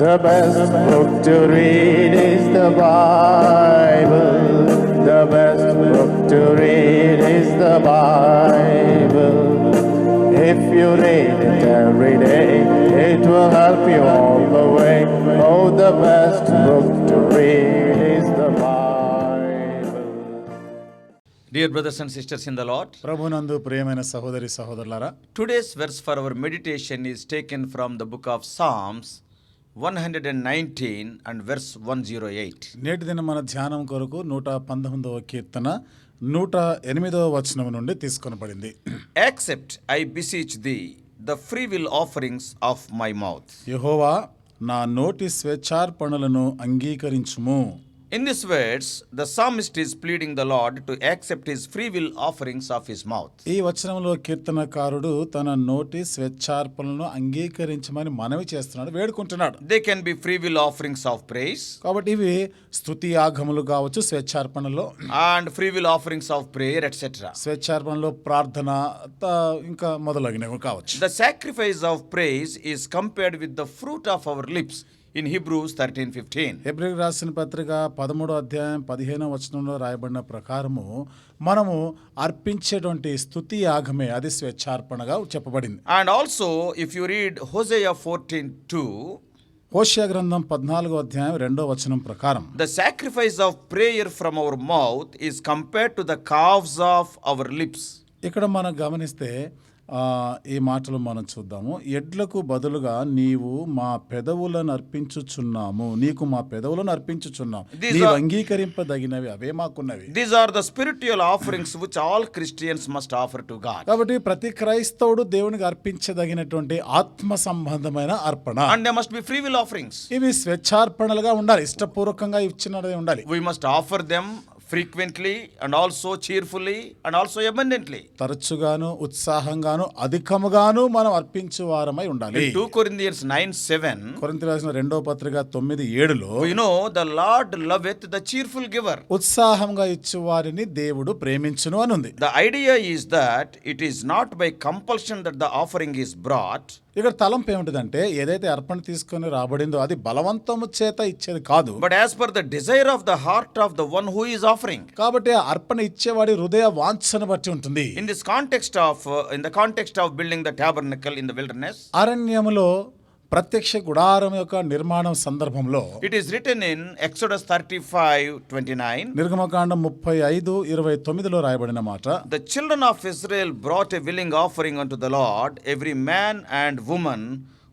The best book to read is the Bible. The best book to read is the Bible. If you read it every day, it will help you all the way. Oh, the best book to read is the Bible. Dear brothers and sisters in the Lord, ప్రభునందు ప్రియమైన సహోదరి సహోదరులారా, today's verse for our meditation is taken from the book of Psalms 119 and verse 108. నేటి దిన మన ధ్యానం కొరకు 119వ కీర్తన 108వ వచనం నుండి తీసుకొనబడింది. Accept, I beseech thee, the freewill offerings of my mouth. యెహోవా, నా నోటి స్వేచ్ఛార్పణలను అంగీకరించుము. In these words, the psalmist is pleading the Lord to accept his freewill offerings of his mouth. ఈ వచనంలో కీర్తనకారుడు తన నోటి స్వేచ్ఛార్పణలను అంగీకరించమని మనవి చేస్తున్నాడు, వేడుకుంటున్నాడు. They can be freewill offerings of praise, కాబట్టి ఇవి స్తుతి యాగములు కావచ్చు, స్వేచ్ఛార్పణలో and freewill offerings of prayer, etc. స్వేచ్ఛార్పణలో ప్రార్థన ఇంకా మొదలగినవి కావచ్చు. The sacrifice of praise is compared with the fruit of our lips in Hebrews 13:15. హెబ్రీయులకు రాసిన పత్రిక 13వ అధ్యాయం 15వ వచనంలో రాయబడిన ప్రకారము మనము అర్పించేటువంటి స్తుతి యాగమే అది స్వేచ్ఛార్పణగా చెప్పబడింది. And also if you read Hosea 14:2, హోషేయ గ్రంథం 14వ అధ్యాయం 2వ వచనం ప్రకారం the sacrifice of prayer from our mouth is compared to the calves of our lips. ఇక్కడ మనం గమనిస్తే ఈ మాటలు మనం చూద్దాము. ఎడ్లకు బదులుగా నీవు మా పెదవులను అర్పించుచున్నాము, నీకు మా పెదవులను అర్పించుచున్నాము, నీవు అంగీకరింపదగినవి అవే మాకున్నవి. These are the spiritual offerings which all Christians must offer to God. కాబట్టి ప్రతి క్రైస్తవుడు దేవునికి అర్పించదగినటువంటి ఆత్మ సంబంధమైన అర్పణ. And they must be free will offerings. ఇవి స్వేచ్ఛార్పణలుగా ఉండాలి, ఇష్టపూర్వకంగా ఇచ్చినదే ఉండాలి. We must offer them frequently and also cheerfully and also abundantly. తరచుగాను, ఉత్సాహంగాను, అధికముగాను మనం అర్పించు వారమై ఉండాలి. 2 Corinthians 9:7, కొరింథీయులకు రాసిన 2వ పత్రిక 9:7లో we know the Lord loveth the cheerful giver. ఉత్సాహంగా ఇచ్చు వారిని దేవుడు ప్రేమించును అని ఉంది. The idea is that it is not by compulsion that the offering is brought. ఇక్కడ తలంపు ఏమిటిదంటే, ఏదైతే అర్పణ తీసుకొని రాబడిందో అది బలవంతము చేత ఇచ్చేది కాదు, But as per the desire of the heart of the one who is offering. కాబట్టి ఆ అర్పణ ఇచ్చేవాడి హృదయ వాంఛను బట్టి ఉంటుంది. In this context of in the context of building the tabernacle in the wilderness, అరణ్యములో ప్రత్యక్ష గుడారం యొక్క నిర్మాణం సందర్భంలో it is written in Exodus 35:29, నిర్గమకాండం 35:29లో రాయబడిన మాట, the children of Israel brought a willing offering unto the Lord, every man and woman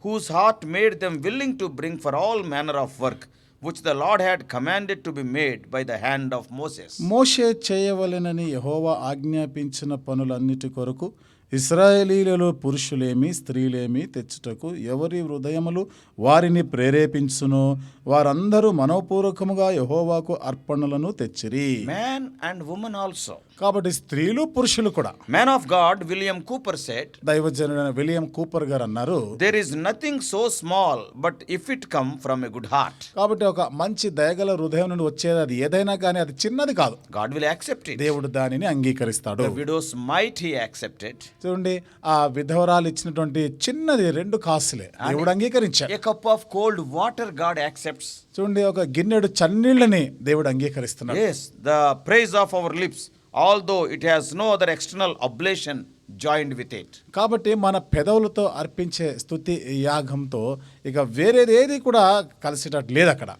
whose heart made them willing to bring for all manner of work which the Lord had commanded to be made by the hand of Moses. మోషే చేయవలెనని యెహోవా ఆజ్ఞాపించిన పనులన్నిటి కొరకు ఇశ్రాయేలీయులలో పురుషులేమి స్త్రీలేమి తెచ్చుటకు ఎవరి హృదయములు వారిని ప్రేరేపించునో వారందరూ మనోపూర్వకముగా యెహోవాకు అర్పణలను తెచ్చిరి. Man and woman also. కాబట్టి స్త్రీలు పురుషులు కూడా. Man of God William Cooper said, దైవజనుడైన విలియం కూపర్ గారు అన్నారు, there is nothing so small but if it come from a good heart, కాబట్టి ఒక మంచి దయగల హృదయం నుండి వచ్చేది అది ఏదైనా కానీ అది చిన్నది కాదు, God will accept it. దేవుడు దానిని అంగీకరిస్తాడు. The widow's mite he accepted. చూడండి, ఆ విధవరాలు ఇచ్చినటువంటి చిన్నది 2 కాసులే దేవుడు అంగీకరించాడు. A cup of cold water God accepts. చూడండి, ఒక గిన్నెడు చన్నీళ్ళని దేవుడు అంగీకరిస్తున్నాడు. Yes, the praise of our lips, although it has no other external oblation joined with it. కాబట్టి మన పెదవులతో అర్పించే స్తుతి యాగంతో ఇక వేరేది ఏది కూడా కలిసేటట్టు లేదు అక్కడ.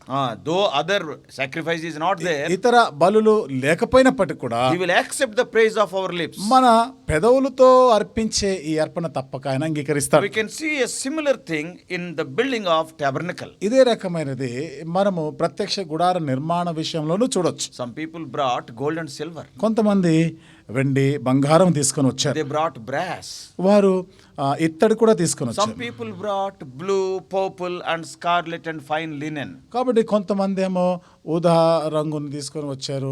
Though other sacrifice is not there, ఇతర బలులు లేకపోయినప్పటికీ కూడా he will accept the praise of our lips. మన పెదవులతో అర్పించే ఈ అర్పణ తప్పక ఆయన అంగీకరిస్తాడు. We can see a similar thing in the building of tabernacle. ఇదే రకమైనది మనము ప్రత్యక్ష గుడార నిర్మాణ విషయంలోనూ చూడొచ్చు. Some people brought gold and silver. కొంతమంది వెండి బంగారం తీసుకొని వచ్చారు. They brought brass. వారు ఇత్తడి కూడా తీసుకొని వచ్చారు. Some people brought blue, purple and scarlet and fine linen. కాబట్టి కొంతమంది ఏమో ఊదా రంగుని తీసుకొని వచ్చారు,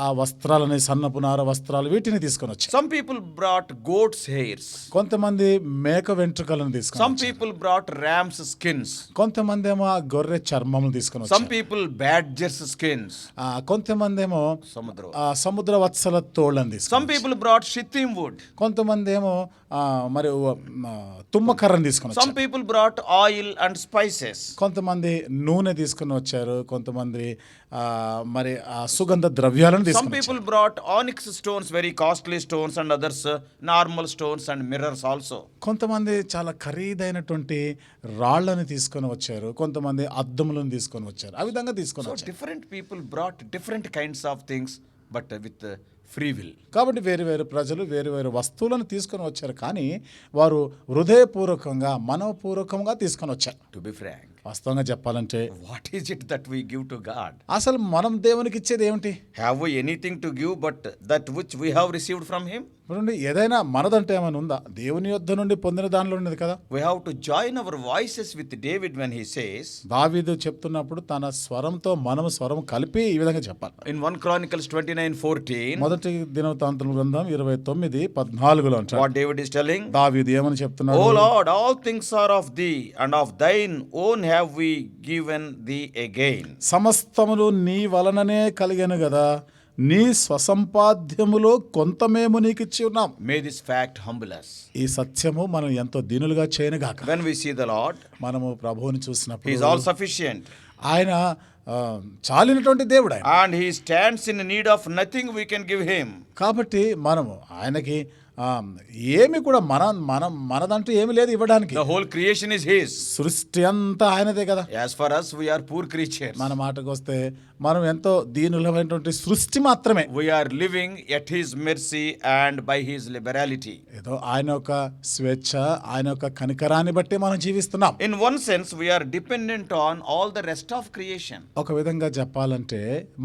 ఆ వస్త్రాలని సన్నపు నార వస్త్రాలు వీటిని తీసుకొని వచ్చారు. Some people brought goat's hairs. కొంతమంది మేక వెంట్రుకలను తీసుకొని Some people brought ram's skins. కొంతమంది ఏమో గొర్రె చర్మములు తీసుకొని Some వచ్చారు. people badger's skins. కొంతమంది ఏమో Samudra. సముద్ర వత్సల తోళ్ళని తీసుకొని Some people brought shittim wood. కొంతమంది ఏమో మరి తుమ్మకర్రని తీసుకొని Some people brought oil and spices. కొంతమంది నూనె తీసుకొని వచ్చారు, కొంతమంది మరి సుగంధ ద్రవ్యాలను Some తీసుకొని people brought onyx stones, very costly stones, and others normal stones and mirrors also. కొంతమంది చాలా ఖరీదైనటువంటి రాళ్లను తీసుకొని వచ్చారు, కొంతమంది అద్దములను తీసుకొని వచ్చారు. ఆ విధంగా తీసుకొని So వచ్చారు. different people brought different kinds of things, but with free will. కాబట్టి వేరు వేరు ప్రజలు వేరు వేరు వస్తువులను తీసుకొని వచ్చారు, కానీ వారు హృదయపూర్వకంగా మనోపూర్వకంగా తీసుకొని వచ్చారు. To be frank, వాస్తవంగా చెప్పాలంటే what is it that we give to God? అసలు మనం దేవునికి ఇచ్చేది ఏమిటి? Have we anything to give but that which we have received from Him? చూడండి, ఏదైనా మనదంటే ఏమైనా ఉందా? దేవుని యొద్ద నుండి పొందిన దానిలో ఉన్నది కదా. We have to join our voices with David when he says, దావీదు చెప్తున్నప్పుడు తన స్వరంతో మనం స్వరం కలిపి ఈ విధంగా చెప్పాలి. in 1 Chronicles 29:14, మొదటి దినవృత్తాంతముల గ్రంథం 29:14 అంటాడు. what David is telling, దావీదు ఏమని చెప్తున్నాడు? O Lord, all things are of thee, and of thine own have we given thee again. సమస్తములు నీ వలననే కలిగెను గదా, నీ స్వసంపాద్యములో కొంత మేము నీకు ఇచ్చి ఉన్నాం. May this fact humble us. ఈ సత్యము మనం ఎంతో దీనులుగా చేయనుగాక. When we see the Lord, మనము ప్రభువుని He చూసినప్పుడు is all sufficient, ఆయన చాలినటువంటి దేవుడు ఆయన. and He stands in need of nothing we can give Him. కాబట్టి మనము ఆయనకి ఏమి కూడా మనదంటూ ఏమి లేదు ఇవ్వడానికి. The whole creation is His. సృష్టి అంతా ఆయనదే కదా. As for us, we are poor creatures. మన మాటకు వస్తే మనం ఎంతో దీనులమైనటువంటి సృష్టి మాత్రమే. We are living at His mercy and by His liberality. ఏదో ఆయన యొక్క స్వేచ్ఛ, ఆయన యొక్క కనికరాన్ని బట్టి మనం జీవిస్తున్నాం. In one sense, we are dependent on all the rest of creation. ఒక విధంగా చెప్పాలంటే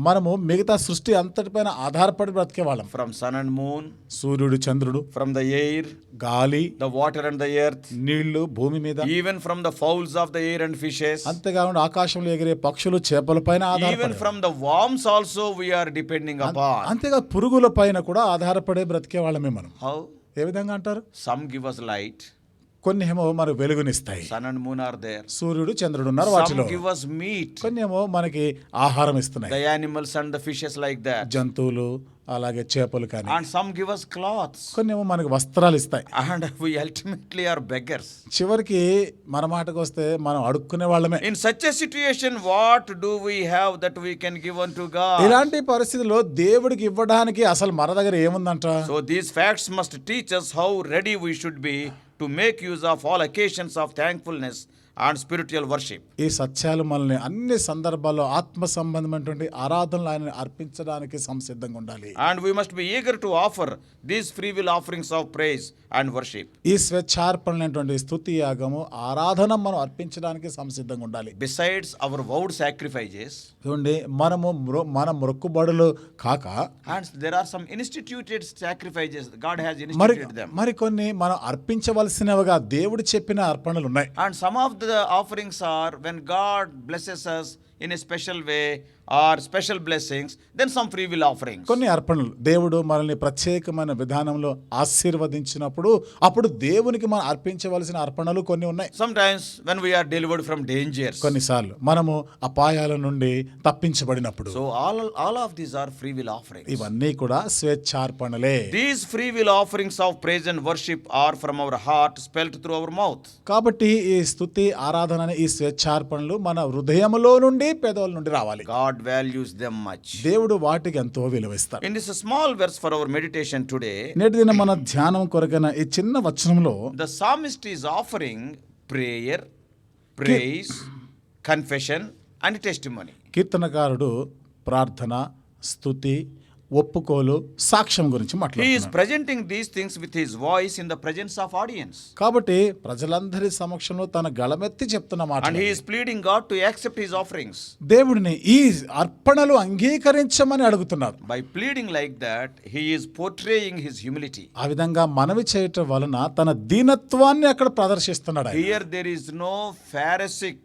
మనము మిగతా సృష్టి అంతటిపైన ఆధారపడి బ్రతికే వాళ్ళం. From sun and moon, సూర్యుడు, చంద్రుడు, from the air, గాలి, the water and the earth, నీళ్లు, భూమి మీద, even from the fowls of the air and fishes, అంతేకాకుండా ఆకాశంలో ఎగిరే పక్షులు, చేపల పైన even ఆధారపడి, from the worms also we are depending upon. అంతేగా పురుగుల పైన కూడా ఆధారపడే బ్రతికే వాళ్ళమే మనం. How? ఏ విధంగా అంటారు? Some give us light, కొన్ని ఏమో మనకు వెలుగునిస్తాయి. sun and moon are there. సూర్యుడు, చంద్రుడు ఉన్నారు వాటిలో. Some give us meat, కొన్ని ఏమో మనకి ఆహారం ఇస్తున్నాయి, the animals and the fishes like that. జంతువులు, అలాగే చేపలు కానీ. And some give us clothes, కొన్ని ఏమో మనకి వస్త్రాలు ఇస్తాయి. and we ultimately are beggars. చివరికి మన మాటకు వస్తే మనం అడుక్కునే వాళ్ళమే. In such a situation, what do we have that we can give unto God? ఇలాంటి పరిస్థితుల్లో దేవుడికి ఇవ్వడానికి అసలు మన దగ్గర ఏముందంట? So these facts must teach us how ready we should be to make use of all occasions of thankfulness and spiritual worship. ఈ సత్యాలు మనల్ని అన్ని సందర్భాల్లో ఆత్మ సంబంధమైనటువంటి ఆరాధనలు ఆయన అర్పించడానికి సంసిద్ధంగా ఉండాలి. And we must be eager to offer these free will offerings of praise and worship. ఈ స్వేచ్ఛార్పణమైనటువంటి స్తుతి యాగము, ఆరాధన మనం అర్పించడానికి సంసిద్ధంగా ఉండాలి. Besides our vowed sacrifices, చూడండి, మన మొక్కుబడులు కాక and there are some instituted sacrifices. God has instituted them. మరి కొన్ని మనం అర్పించవలసినవిగా దేవుడు చెప్పిన అర్పణలు ఉన్నాయి. And some of the offerings are when God blesses us in a special way or special blessings, then some free will offerings. కొన్ని అర్పణలు దేవుడు మనల్ని ప్రత్యేకమైన విధానంలో ఆశీర్వదించినప్పుడు అప్పుడు దేవునికి మనం అర్పించవలసిన అర్పణలు కొన్ని ఉన్నాయి. Sometimes when we are delivered from dangers. కొన్నిసార్లు మనము అపాయాల నుండి తప్పించబడినప్పుడు. So all of these are free will offerings. ఇవన్నీ కూడా స్వేచ్ఛార్పణలే. These free will offerings of praise and worship are from our heart, spelt through our mouth. కాబట్టి ఈ స్తుతి, ఆరాధన అనే ఈ స్వేచ్ఛార్పణలు మన హృదయములో నుండి, పెదవుల నుండి రావాలి. God values them much. దేవుడు వాటికి ఎంతో విలువిస్తాడు. In this small verse for our meditation today, నేటి దిన మన ధ్యానం కొరకైన ఈ చిన్న వచనంలో the psalmist is offering prayer, praise, confession and testimony. కీర్తనకారుడు ప్రార్థన, స్తుతి, ఒప్పుకోలు, సాక్ష్యం గురించి He is మాట్లాడుతున్నాడు. presenting these things with his voice in the presence of audience. కాబట్టి ప్రజలందరి సమక్షంలో తన గళమెత్తి చెప్తున్న మాట. And he is pleading God to accept his offerings. దేవుడిని ఈ అర్పణలు అంగీకరించమని అడుగుతున్నారు. By pleading like that, he is portraying his humility. ఆ విధంగా మనవి చేయటం వలన తన దీనత్వాన్ని అక్కడ ప్రదర్శిస్తున్నాడు ఆయన. Here there is no Pharisaic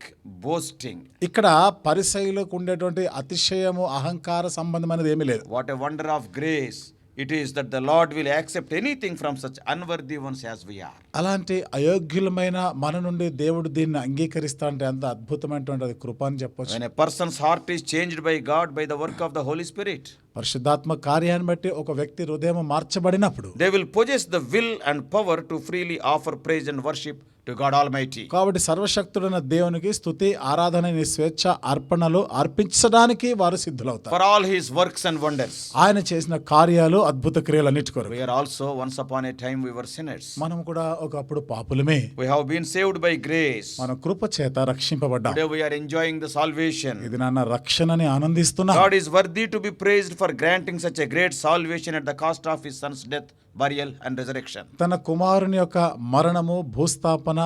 boasting. ఇక్కడ పరిసయ్యులకు ఉండేటువంటి అతిశయము, అహంకార సంబంధమైనది ఏమీ లేదు. What a wonder of grace it is that the Lord will accept anything from such unworthy ones as we are. అలాంటి అయోగ్యులమైన మన నుండి దేవుడు దీన్ని అంగీకరిస్తా అంటే అంత అద్భుతమైనటువంటి అది కృప అని చెప్పొచ్చు. When a person's heart is changed by God by the work of the Holy Spirit, పరిశుద్ధాత్మ కార్యాన్ని బట్టి ఒక వ్యక్తి హృదయం మార్చబడినప్పుడు they will possess the will and power to freely offer praise and worship to God Almighty. కాబట్టి సర్వశక్తుడైన దేవునికి స్తుతి ఆరాధన స్వేచ్ఛ అర్పణలు అర్పించడానికి వారు సిద్ధులవుతారు. For all his works and wonders. ఆయన చేసిన కార్యాలు అద్భుత క్రియలన్నిటి కొరకు. We are also once upon a time we were sinners. మనం కూడా ఒకప్పుడు పాపులమే. We have been saved by grace. మన కృప చేత రక్షింపబడ్డాం. Today we are enjoying the salvation. ఇది నాన్న రక్షణని ఆనందిస్తున్నాం. God is worthy to be praised for granting such a great salvation at the cost of his son's death, burial and resurrection. తన కుమారుని యొక్క మరణము, భూస్థాపన,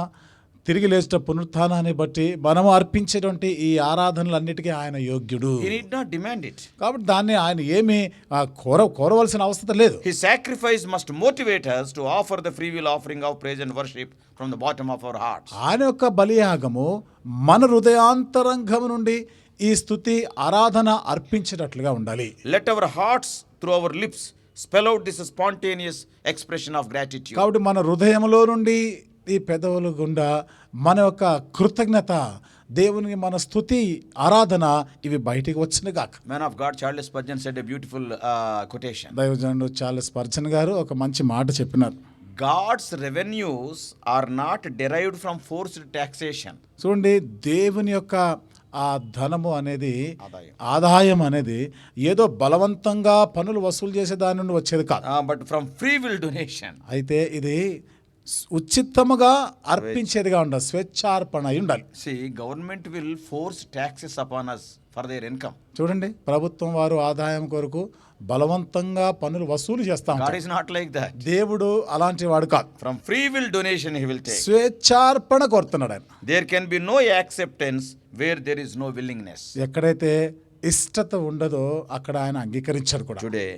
తిరిగి లేచిన పునరుత్థానాన్ని బట్టి మనము అర్పించేటువంటి ఈ ఆరాధనలన్నిటికీ ఆయన యోగ్యుడు. He need not demand it. కాబట్టి దాన్ని ఆయన ఏమి కోరవలసిన అవసరం లేదు. His sacrifice must motivate us to offer the free will offering of praise and worship from the bottom of our hearts. ఆయన యొక్క బలియాగము మన హృదయాంతరంగం నుండి ఈ స్తుతి ఆరాధన అర్పించేటట్లుగా ఉండాలి. Let our hearts through our lips spell out this spontaneous expression of gratitude. కాబట్టి మన హృదయంలో నుండి ఈ పెదవుల గుండా మన యొక్క కృతజ్ఞత, దేవునికి మన స్తుతి ఆరాధన ఇవి బయటికి వచ్చిన గాక. Man of God Charles Spurgeon said a beautiful quotation. దైవజనుడు చార్లెస్ స్పర్జన్ గారు ఒక మంచి మాట చెప్పినారు. God's revenues are not derived from forced taxation. చూడండి, దేవుని యొక్క ఆ ధనము అనేది, ఆదాయం అనేది ఏదో బలవంతంగా పనులు వసూలు చేసే దాని నుండి వచ్చేది కాదు. But from free will donation. అయితే ఇది ఉచితముగా అర్పించేదిగా ఉండాలి, స్వేచ్ఛార్పణ అయి ఉండాలి. See, government will force taxes upon us for their income. చూడండి, ప్రభుత్వం వారు ఆదాయం కొరకు బలవంతంగా పనులు వసూలు చేస్తాం. God is not like that. దేవుడు అలాంటి వాడు కాదు. From free will donation he will take. స్వేచ్ఛార్పణ కోరుతున్నాడు ఆయన. There can be no acceptance where there is no willingness. ఎక్కడైతే ఇష్టత ఉండదో అక్కడ ఆయన అంగీకరించాడు కూడా. Today,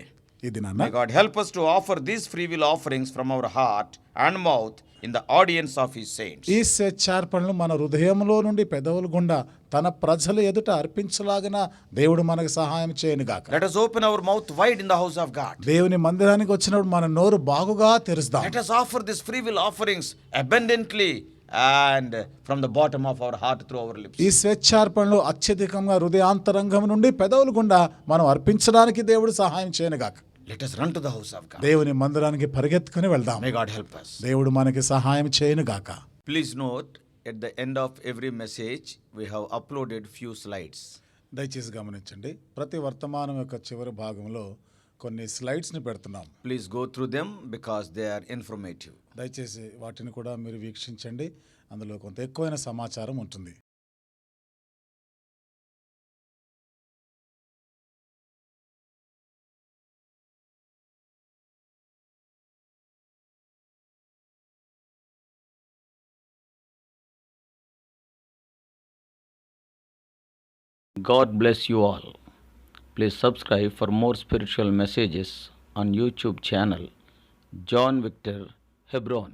ఇది నాన్న, may God help us to offer these free will offerings from our heart and mouth in the audience of his saints. ఈ స్వేచ్ఛార్పణలు మన హృదయంలో నుండి పెదవుల గుండా తన ప్రజల ఎదుట అర్పించలాగిన దేవుడు మనకు సహాయం చేయను గాక. Let us open our mouth wide in the house of God. దేవుని మందిరానికి వచ్చినప్పుడు మన నోరు బాగుగా తెరుస్తాం. Let us offer these free will offerings abundantly and from the bottom of our heart through our lips. ఈ స్వేచ్ఛార్పణలు అత్యధికంగా హృదయాంతరంగం నుండి పెదవుల గుండా మనం అర్పించడానికి దేవుడు సహాయం చేయను గాక. Let us run to the house of God. దేవుని మందిరానికి పరిగెత్తుకుని వెళ్దాం. May God help us. దేవుడు మనకి సహాయం చేయను గాక. Please note, at the end of every message we have uploaded few slides. దయచేసి గమనించండి, ప్రతి వర్తమానం యొక్క చివరి భాగంలో కొన్ని స్లైడ్స్ని పెడుతున్నాం. Please go through them because they are informative. దయచేసి వాటిని కూడా మీరు వీక్షించండి, అందులో కొంత ఎక్కువైన సమాచారం ఉంటుంది. God bless you all. Please subscribe for more spiritual messages on YouTube channel John Victor Hebron.